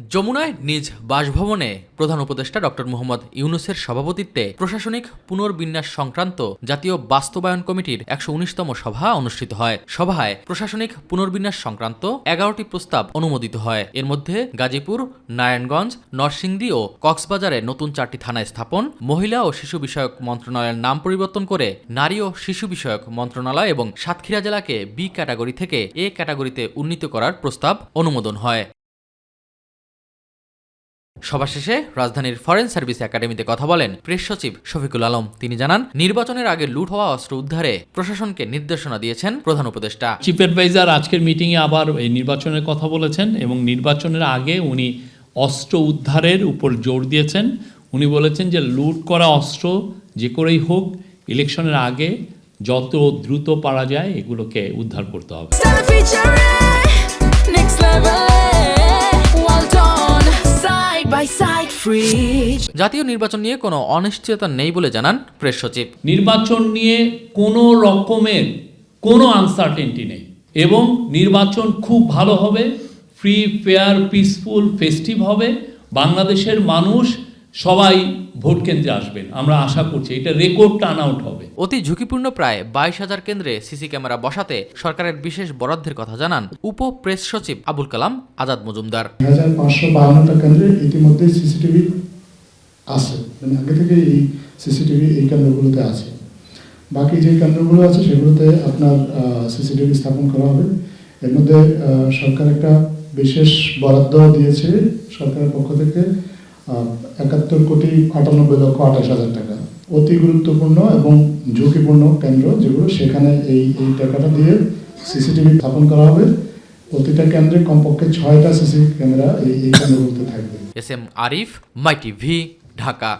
যমুনায় নিজ বাসভবনে প্রধান উপদেষ্টা ডক্টর মোহাম্মদ ইউনূসের সভাপতিত্বে প্রশাসনিক পুনর্বিন্যাস সংক্রান্ত জাতীয় বাস্তবায়ন কমিটির ১১৯তম সভা অনুষ্ঠিত হয়। সভায় প্রশাসনিক পুনর্বিন্যাস সংক্রান্ত ১১টি প্রস্তাব অনুমোদিত হয়। এর মধ্যে গাজীপুর, নারায়ণগঞ্জ, নরসিংদী ও কক্সবাজারে নতুন 4টি থানা স্থাপন, মহিলা ও শিশু বিষয়ক মন্ত্রণালয়ের নাম পরিবর্তন করে নারী ও শিশু বিষয়ক মন্ত্রণালয় এবং সাতক্ষীরা জেলাকে বি ক্যাটাগরি থেকে এ ক্যাটাগরিতে উন্নীত করার প্রস্তাব অনুমোদন হয়। সভা শেষে রাজধানীর ফরেন সার্ভিস একাডেমিতে কথা বলেন প্রেস সচিব শফিকুল আলম। তিনি জানান, নির্বাচনের আগে লুট হওয়া অস্ত্র উদ্ধারে প্রশাসনকে নির্দেশনা দিয়েছেন প্রধান উপদেষ্টা। চিফ অ্যাডভাইজার আজকের মিটিংয়ে আবার এই নির্বাচনের কথা বলেছেন এবং নির্বাচনের আগে উনি অস্ত্র উদ্ধারের উপর জোর দিয়েছেন। উনি বলেছেন যে লুট করা অস্ত্র যে করেই হোক ইলেকশনের আগে যত দ্রুত পারা যায় এগুলোকে উদ্ধার করতে হবে। জাতীয় নির্বাচন নিয়ে কোনো অনিশ্চয়তা নেই বলে জানান প্রেস সচিব। নির্বাচন নিয়ে কোনো রকমের কোনো আনসার্টেনটি নেই এবং নির্বাচন খুব ভালো হবে, ফ্রি, ফেয়ার, পিসফুল, ফেস্টিভ হবে। বাংলাদেশের মানুষ সবাই ভোট কেন্দ্রে আসবেন, আমরা আশা করছি এটা রেকর্ড টার্ন আউট হবে। অতি ঝুঁকিপূর্ণ প্রায় 22,000 কেন্দ্রে সিসি ক্যামেরা বসাতে সরকারের বিশেষ বরাদ্দের কথা জানান উপ প্রেস সচিব আবুল কালাম আজাদ মজুমদার। 1552টা কেন্দ্রে ইতিমধ্যে সিসিটিভি আছে, মানে আগে থেকে এই সিসিটিভি এই কেন্দ্রগুলোতে আছে। বাকি যে কেন্দ্রগুলো আছে সেগুলোতে আপনার সিসিটিভি স্থাপন করা হবে। এর মধ্যে সরকার একটা বিশেষ বরাদ্দ দিয়েছে সরকারের পক্ষ থেকে 71,98,28,000 টাকা। অতি গুরুত্বপূর্ণ এবং ঝুঁকিপূর্ণ কেন্দ্র যেগুলো, সেখানে এই টাকাটা দিয়ে সিসিটিভি স্থাপন করা হবে। প্রতিটা কেন্দ্রে কমপক্ষে 6টা সিসি ক্যামেরা এই কেন্দ্রগুলোতে থাকবে। এস এম আরিফ, মাই টিভি, ঢাকা।